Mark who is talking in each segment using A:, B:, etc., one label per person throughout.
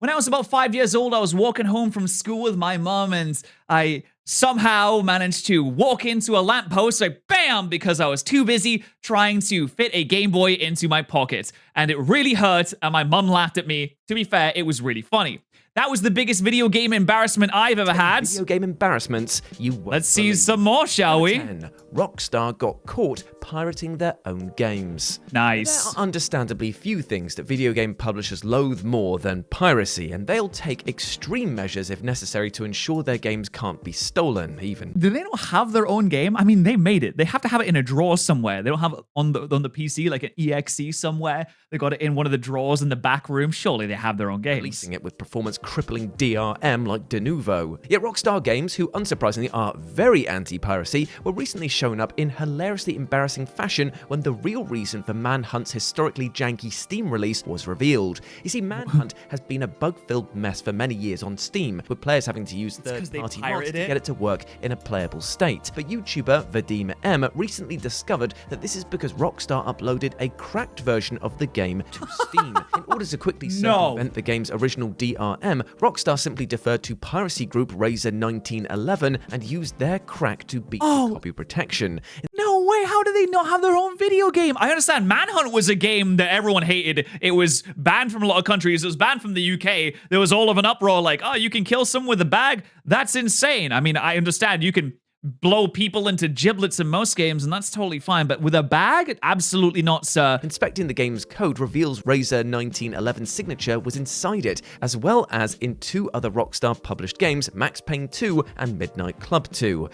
A: When I was about 5 years old, I was walking home from school with my mom, and I somehow managed to walk into a lamppost, like bam, because I was too busy trying to fit a Game Boy into my pocket. And it really hurt, and my mom laughed at me. To be fair, it was really funny. That was the biggest video game embarrassment I've ever had.
B: Video game embarrassments you won't
A: Let's see
B: believe.
A: some more, shall we?
B: 10. Rockstar got caught pirating their own games.
A: Nice.
B: There are understandably few things that video game publishers loathe more than piracy, and they'll take extreme measures if necessary to ensure their games can't be stolen, even.
A: Do they not have their own game? I mean, they made it. They have to have it in a drawer somewhere. They don't have it on the PC, like an EXE somewhere. They got it in one of the drawers in the back room. Surely they have their own games.
B: Releasing it with performance-crippling DRM like de novo. Yet Rockstar Games, who unsurprisingly are very anti-piracy, were recently shown up in hilariously embarrassing fashion when the real reason for Manhunt's historically janky Steam release was revealed. You see, Manhunt has been a bug-filled mess for many years on Steam, with players having to use third-party mods to get it to work in a playable state. But YouTuber Vadim M recently discovered that this is because Rockstar uploaded a cracked version of the game to Steam. In order to quickly circumvent the game's original DRM, Rockstar simply deferred to piracy group Razor 1911 and used their crack to beat the copy protection.
A: No way, how do they not have their own video game? I understand Manhunt was a game that everyone hated. It was banned from a lot of countries. It was banned from the UK. There was all of an uproar like, oh, you can kill someone with a bag? That's insane. I mean, I understand you can blow people into giblets in most games, and that's totally fine. But with a bag? Absolutely not, sir.
B: Inspecting the game's code reveals Razor 1911's signature was inside it, as well as in 2 other Rockstar published games, Max Payne 2 and Midnight Club 2.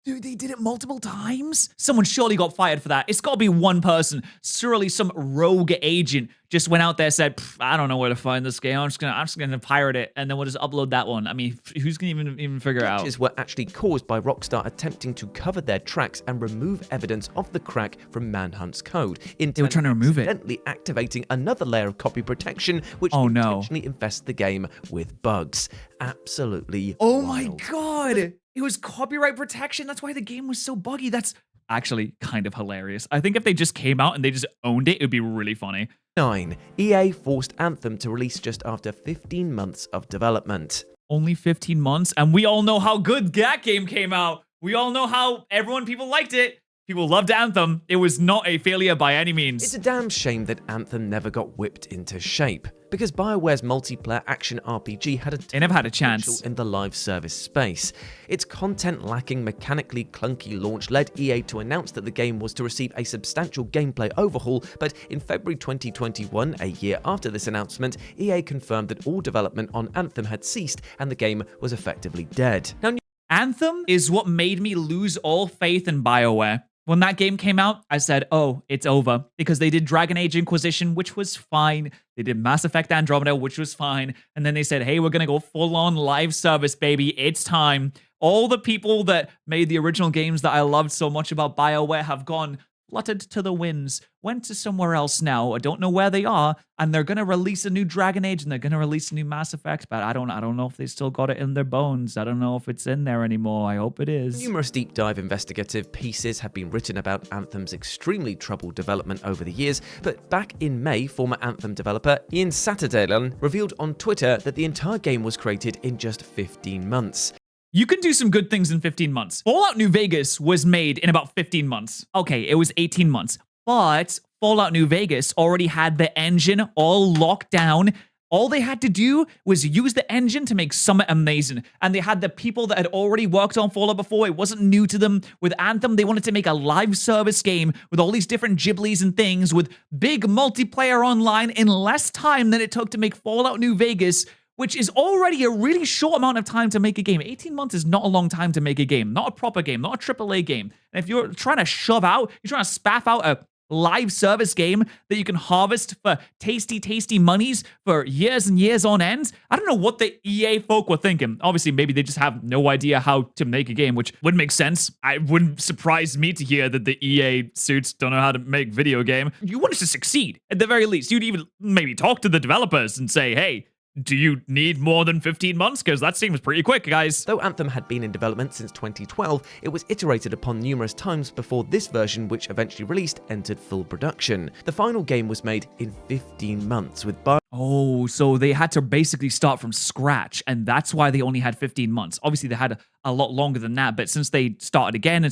A: Dude, they did it multiple times? Someone surely got fired for that. It's got to be one person. Surely some rogue agent just went out there and said, I don't know where to find this game. I'm just gonna pirate it, and then we'll just upload that one. I mean, who's gonna even figure out?
B: Glitches were actually caused by Rockstar attempting to cover their tracks and remove evidence of the crack from Manhunt's code.
A: They were trying to remove it.
B: Accidentally activating another layer of copy protection, which intentionally infests the game with bugs. Absolutely wild.
A: My god! It was copyright protection. That's why the game was so buggy. That's actually kind of hilarious. I think if they just came out and they just owned it, it would be really funny.
B: 9. EA forced Anthem to release just after 15 months of development.
A: Only 15 months? And we all know how good that game came out. We all know how people liked it. People loved Anthem. It was not a failure by any means.
B: It's a damn shame that Anthem never got whipped into shape, because BioWare's multiplayer action RPG had
A: they never had a chance
B: in the live service space. Its content-lacking, mechanically clunky launch led EA to announce that the game was to receive a substantial gameplay overhaul, but in February 2021, a year after this announcement, EA confirmed that all development on Anthem had ceased and the game was effectively dead. Now,
A: Anthem is what made me lose all faith in BioWare. When that game came out, I said, oh, it's over. Because they did Dragon Age Inquisition, which was fine. They did Mass Effect Andromeda, which was fine. And then they said, hey, we're going to go full-on live service, baby. It's time. All the people that made the original games that I loved so much about BioWare have gone fluttered to the winds, went to somewhere else now. I don't know where they are, and they're going to release a new Dragon Age, and they're going to release a new Mass Effect, but I don't know if they still got it in their bones. I don't know if it's in there anymore. I hope it is.
B: Numerous deep dive investigative pieces have been written about Anthem's extremely troubled development over the years, but back in May, former Anthem developer Ian Satterdalan revealed on Twitter that the entire game was created in just 15 months.
A: You can do some good things in 15 months. Fallout New Vegas was made in about 15 months. Okay, it was 18 months. But Fallout New Vegas already had the engine all locked down. All they had to do was use the engine to make Summit amazing. And they had the people that had already worked on Fallout before. It wasn't new to them. With Anthem, they wanted to make a live service game with all these different giblies and things with big multiplayer online in less time than it took to make Fallout New Vegas, which is already a really short amount of time to make a game. 18 months is not a long time to make a game. Not a proper game, not a AAA game. And if you're trying to you're trying to spaff out a live service game that you can harvest for tasty monies for years and years on end, I don't know what the EA folk were thinking. Obviously, maybe they just have no idea how to make a game, which would make sense. It wouldn't surprise me to hear that the EA suits don't know how to make video game. You want it to succeed, at the very least. You'd even maybe talk to the developers and say, hey, do you need more than 15 months? Because that seems pretty quick, guys.
B: Though Anthem had been in development since 2012, it was iterated upon numerous times before this version, which eventually released, entered full production. The final game was made in 15 months, with
A: Oh, so they had to basically start from scratch, and that's why they only had 15 months. Obviously, they had a lot longer than that, but since they started again,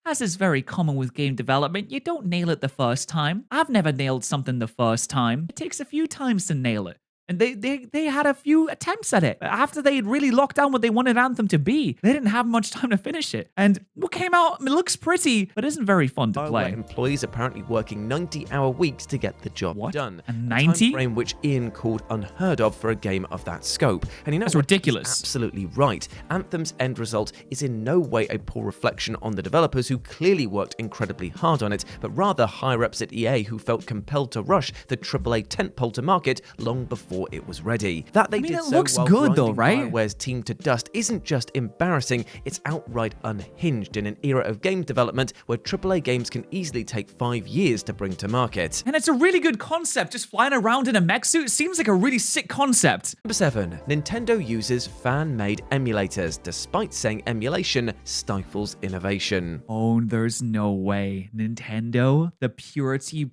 A: as is very common with game development, you don't nail it the first time. I've never nailed something the first time. It takes a few times to nail it. And they had a few attempts at it. After they had really locked down what they wanted Anthem to be, they didn't have much time to finish it. And what came out, it looks pretty, but isn't very fun to play.
B: Employees apparently working 90-hour weeks to get the job done.
A: A 90?
B: A time frame which Ian called unheard of for a game of that scope. And you know
A: that's ridiculous.
B: He's absolutely right. Anthem's end result is in no way a poor reflection on the developers who clearly worked incredibly hard on it, but rather higher-ups at EA who felt compelled to rush the AAA tentpole to market long before it was ready. That they did
A: it
B: so
A: looks
B: while
A: good though,
B: grinding
A: right?
B: BioWare's team to dust isn't just embarrassing, it's outright unhinged in an era of game development where AAA games can easily take 5 years to bring to market.
A: And it's a really good concept. Just flying around in a mech suit seems like a really sick concept.
B: Number 7. Nintendo uses fan-made emulators, despite saying emulation stifles innovation.
A: Oh, there's no way. Nintendo, the purity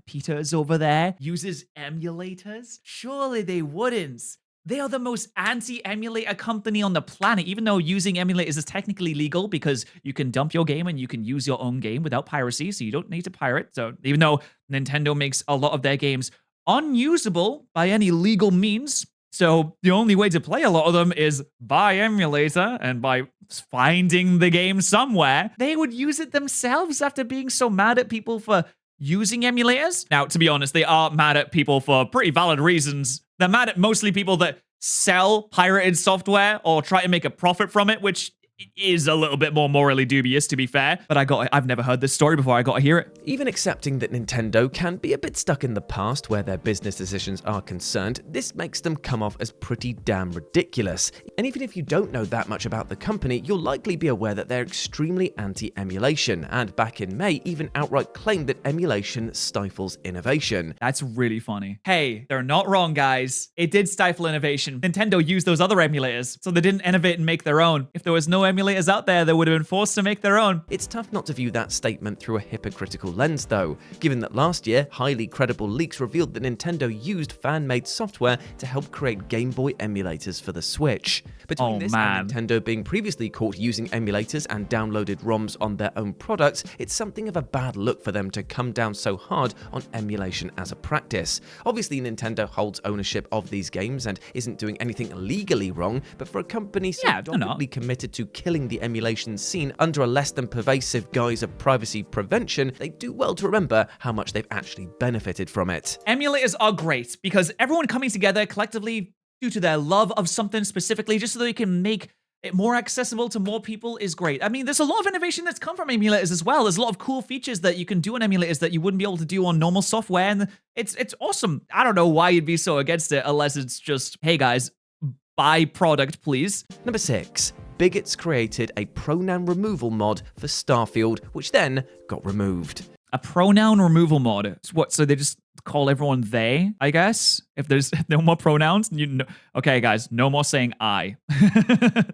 A: Peters over there, uses emulators? Surely they wouldn't. They are the most anti-emulator company on the planet, even though using emulators is technically legal because you can dump your game and you can use your own game without piracy, so you don't need to pirate. So even though Nintendo makes a lot of their games unusable by any legal means, so the only way to play a lot of them is by emulator and by finding the game somewhere, they would use it themselves after being so mad at people for using emulators. Now, to be honest, they are mad at people for pretty valid reasons. They're mad at mostly people that sell pirated software or try to make a profit from it, which is a little bit more morally dubious, to be fair. But I've never heard this story before. I got to hear it.
B: Even accepting that Nintendo can be a bit stuck in the past where their business decisions are concerned, this makes them come off as pretty damn ridiculous. And even if you don't know that much about the company, you'll likely be aware that they're extremely anti-emulation, and back in May even outright claimed that emulation stifles innovation.
A: That's really funny. Hey, they're not wrong, guys. It did stifle innovation. Nintendo used those other emulators, so they didn't innovate and make their own. If there was no emulators out there, they would have been forced to make their own.
B: It's tough not to view that statement through a hypocritical lens, though, given that last year, highly credible leaks revealed that Nintendo used fan-made software to help create Game Boy emulators for the Switch. Between this and Nintendo being previously caught using emulators and downloaded ROMs on their own products, it's something of a bad look for them to come down so hard on emulation as a practice. Obviously, Nintendo holds ownership of these games and isn't doing anything legally wrong, but for a company so doggedly committed to killing the emulation scene under a less than pervasive guise of privacy prevention, they do well to remember how much they've actually benefited from it.
A: Emulators are great because everyone coming together collectively due to their love of something specifically just so they can make it more accessible to more people is great. I mean, there's a lot of innovation that's come from emulators as well. There's a lot of cool features that you can do on emulators that you wouldn't be able to do on normal software, and it's awesome. I don't know why you'd be so against it unless it's just, hey guys, buy product, please.
B: Number 6. Bigots created a pronoun removal mod for Starfield, which then got removed.
A: A pronoun removal mod? What, so they just call everyone they, I guess? If there's no more pronouns, okay, guys, no more saying I.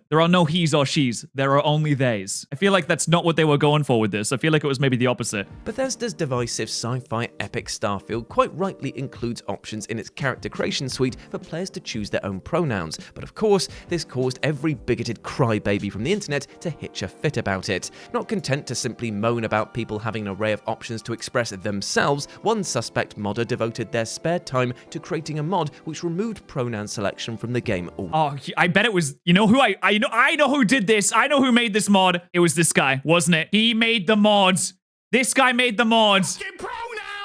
A: There are no he's or she's. There are only theys. I feel like that's not what they were going for with this. I feel like it was maybe the opposite.
B: Bethesda's divisive sci-fi epic Starfield quite rightly includes options in its character creation suite for players to choose their own pronouns. But of course, this caused every bigoted crybaby from the internet to hitch a fit about it. Not content to simply moan about people having an array of options to express themselves, one suspect modder devoted their spare time to creating a mod which removed pronoun selection from the game altogether.
A: Oh, I bet it was, you know who I know who did this. I know who made this mod. It was this guy, wasn't it? He made the mods. This guy made the mods.
C: Fucking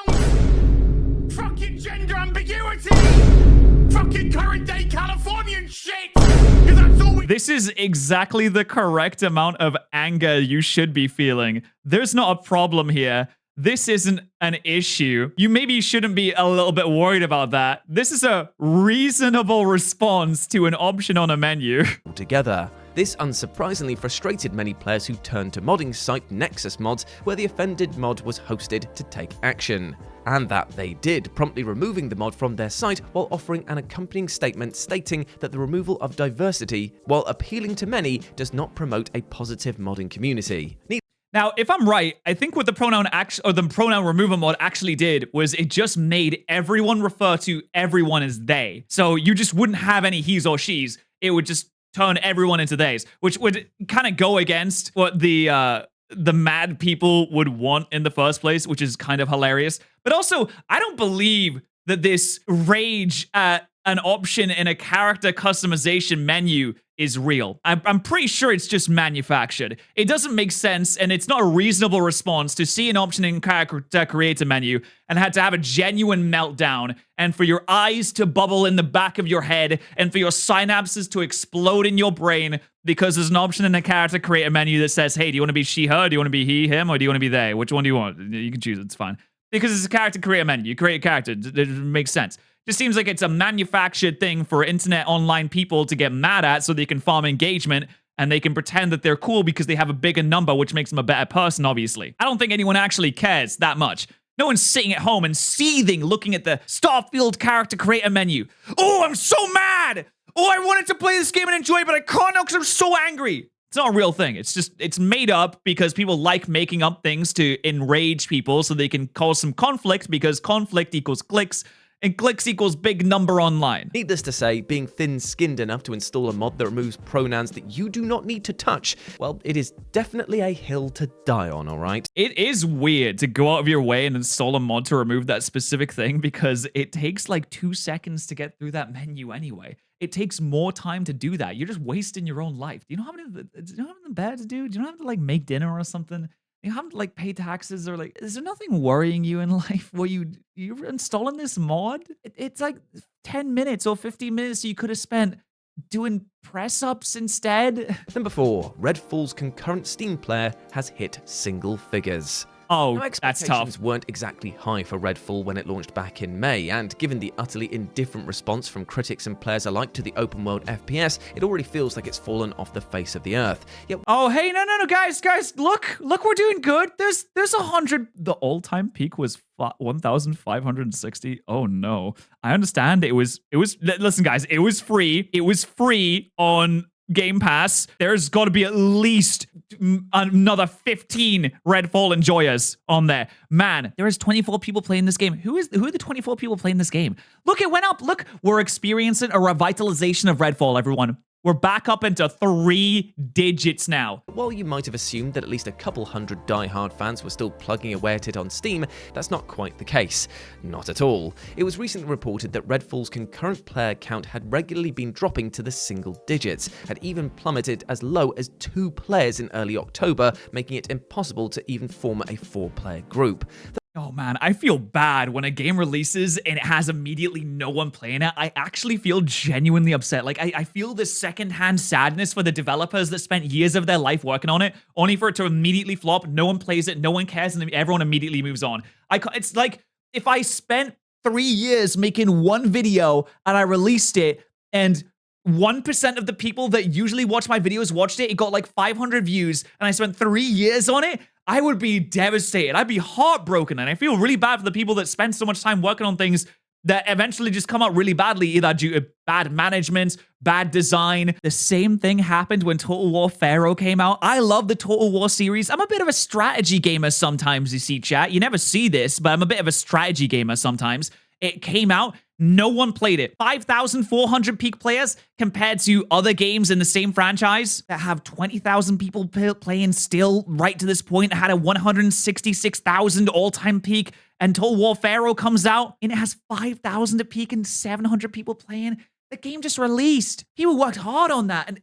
C: pronouns! Fucking gender ambiguity! Fucking current day Californian shit! That's all
A: This is exactly the correct amount of anger you should be feeling. There's not a problem here. This isn't an issue. You maybe shouldn't be a little bit worried about that. This is a reasonable response to an option on a menu.
B: Altogether. This unsurprisingly frustrated many players who turned to modding site Nexus Mods, where the offended mod was hosted to take action. And that they did, promptly removing the mod from their site while offering an accompanying statement stating that the removal of diversity, while appealing to many, does not promote a positive modding community.
A: Now, if I'm right, I think what the pronoun removal mod actually did was it just made everyone refer to everyone as they. So you just wouldn't have any he's or she's. It would just turn everyone into theys, which would kind of go against what the mad people would want in the first place, which is kind of hilarious. But also, I don't believe that this rage at an option in a character customization menu is real. I'm pretty sure it's just manufactured. It doesn't make sense, and it's not a reasonable response to see an option in character creator menu and had to have a genuine meltdown, and for your eyes to bubble in the back of your head, and for your synapses to explode in your brain because there's an option in the character creator menu that says, hey, do you want to be she, her? Do you want to be he, him? Or do you want to be they? Which one do you want? You can choose, it's fine. Because it's a character creator menu. You create a character. It makes sense. Just seems like it's a manufactured thing for internet online people to get mad at so they can farm engagement and they can pretend that they're cool because they have a bigger number, which makes them a better person, obviously. I don't think anyone actually cares that much. No one's sitting at home and seething looking at the Starfield character creator menu. Oh, I'm so mad! Oh, I wanted to play this game and enjoy it, but I can't now because I'm so angry. It's not a real thing. It's made up because people like making up things to enrage people so they can cause some conflict because conflict equals clicks. And clicks equals big number online.
B: Needless to say, being thin-skinned enough to install a mod that removes pronouns that you do not need to touch, well, it is definitely a hill to die on, alright?
A: It is weird to go out of your way and install a mod to remove that specific thing because it takes like 2 seconds to get through that menu anyway. It takes more time to do that. You're just wasting your own life. Do you know how many bad to do? Do you not have to like make dinner or something? You haven't like pay taxes or like, is there nothing worrying you in life where you're installing this mod? It's like 10 minutes or 15 minutes you could have spent doing press-ups instead.
B: Number 4, RedFall's concurrent Steam player has hit single figures.
A: Oh,
B: Now,
A: that's
B: expectations
A: tough.
B: weren't exactly high for RedFall when it launched back in May, and given the utterly indifferent response from critics and players alike to the open-world FPS, it already feels like it's fallen off the face of the earth. Yet,
A: Oh, hey, no, guys, look, we're doing good. There's 100. The all-time peak was 1,560. Oh no, I understand. It was. Listen, guys, it was free. It was free on Game Pass. There's got to be at least another 15 Redfall enjoyers on there. Man, there is 24 people playing this game. Who are the 24 people playing this game? Look, it went up. Look, we're experiencing a revitalization of Redfall, everyone. We're back up into 3 digits now.
B: while you might have assumed that at least a couple hundred die-hard fans were still plugging away at it on Steam, that's not quite the case. Not at all. It was recently reported that Redfall's concurrent player count had regularly been dropping to the single digits, had even plummeted as low as 2 players in early October, making it impossible to even form a 4-player group.
A: Oh man, I feel bad when a game releases and it has immediately no one playing it. I actually feel genuinely upset. Like, I feel this secondhand sadness for the developers that spent years of their life working on it, only for it to immediately flop. No one plays it, no one cares, and everyone immediately moves on. It's like if I spent 3 years making one video and I released it and 1% of the people that usually watch my videos watched it, it got like 500 views, and I spent 3 years on it, I would be devastated. I'd be heartbroken, and I feel really bad for the people that spend so much time working on things that eventually just come out really badly, either due to bad management, bad design. The same thing happened when Total War Pharaoh came out. I love the Total War series. I'm a bit of a strategy gamer sometimes, you see, chat. You never see this, but I'm a bit of a strategy gamer sometimes. It came out, no one played it. 5,400 peak players compared to other games in the same franchise that have 20,000 people playing still right to this point. It had a 166,000 all-time peak, and Total War Pharaoh comes out and it has 5,000 at peak and 700 people playing. The game just released. People worked hard on that, and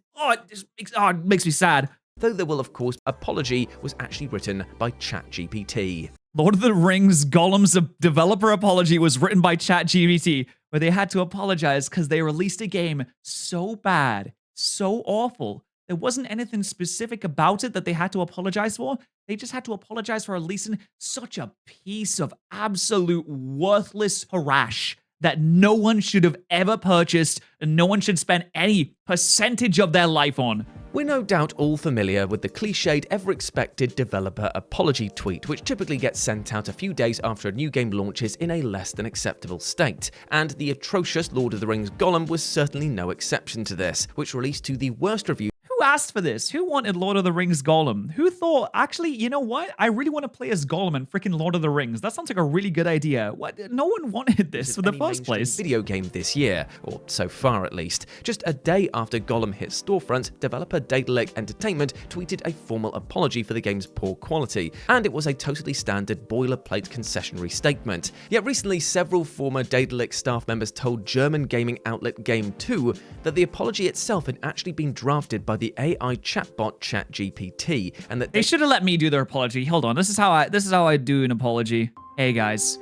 A: it makes me sad.
B: Though there will, of course, apology was actually written by ChatGPT.
A: Lord of the Rings Golem's developer apology was written by ChatGPT, where they had to apologize because they released a game so bad, so awful. There wasn't anything specific about it that they had to apologize for. They just had to apologize for releasing such a piece of absolute worthless harash that no one should have ever purchased and no one should spend any percentage of their life on.
B: We're no doubt all familiar with the cliched, ever-expected developer apology tweet, which typically gets sent out a few days after a new game launches in a less than acceptable state. And the atrocious Lord of the Rings Golem was certainly no exception to this, which released to the worst review.
A: Who asked for this? Who wanted Lord of the Rings Golem? Who thought, actually, you know what? I really want to play as Golem in freaking Lord of the Rings. That sounds like a really good idea. What? No one wanted this in the first place.
B: Video game this year, or so far at least. Just a day after Golem hit storefronts, developer Daedalic Entertainment tweeted a formal apology for the game's poor quality, and it was a totally standard boilerplate concessionary statement. Yet recently, several former Daedalic staff members told German gaming outlet Game2 that the apology itself had actually been drafted by the AI chatbot ChatGPT, and that
A: they should have let me do their apology. Hold on, this is how I do an apology. Hey guys,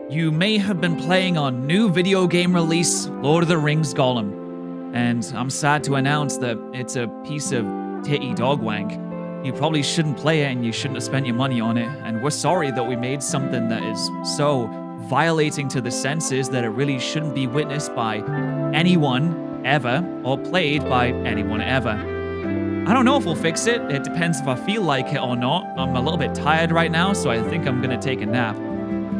A: you may have been playing on new video game release Lord of the Rings Golem, and I'm sad to announce that it's a piece of titty dog wank. You probably shouldn't play it, and you shouldn't have spent your money on it. And we're sorry that we made something that is so violating to the senses that it really shouldn't be witnessed by anyone ever, or played by anyone ever. I don't know if we'll fix it. It depends if I feel like it or not. I'm a little bit tired right now, so I think I'm gonna take a nap.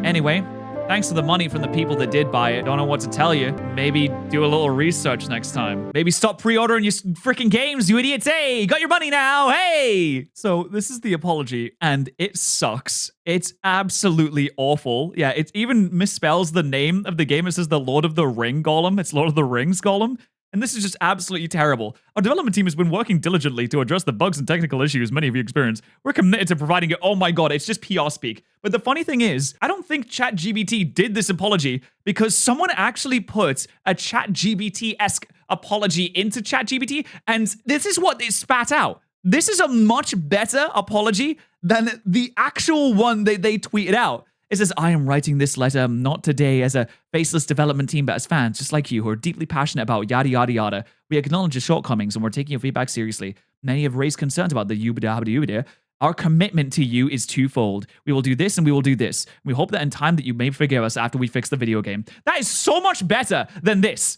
A: Anyway, thanks for the money from the people that did buy it. Don't know what to tell you. Maybe do a little research next time. Maybe stop pre-ordering your freaking games, you idiots. Hey, got your money now. Hey! So this is the apology, and it sucks. It's absolutely awful. Yeah, it even misspells the name of the game. It says the Lord of the Ring Golem. It's Lord of the Rings Golem. And this is just absolutely terrible. Our development team has been working diligently to address the bugs and technical issues many of you experience. We're committed to providing it. Oh my god, it's just PR speak. But the funny thing is, I don't think ChatGPT did this apology because someone actually put a ChatGPT-esque apology into ChatGPT, and this is what it spat out. This is a much better apology than the actual one they tweeted out. It says, I am writing this letter not today as a faceless development team, but as fans just like you who are deeply passionate about yada yada yada. We acknowledge your shortcomings and we're taking your feedback seriously. Many have raised concerns about the yubada. Our commitment to you is twofold. We will do this and we will do this. We hope that in time that you may forgive us after we fix the video game. That is so much better than this.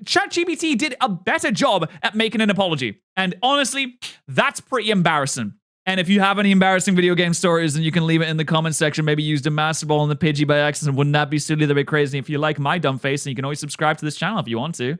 A: ChatGPT did a better job at making an apology. And honestly, that's pretty embarrassing. And if you have any embarrassing video game stories, then you can leave it in the comments section. Maybe used a master ball in the Pidgey by accident. Wouldn't that be silly? That'd be crazy. If you like my dumb face, then you can always subscribe to this channel if you want to.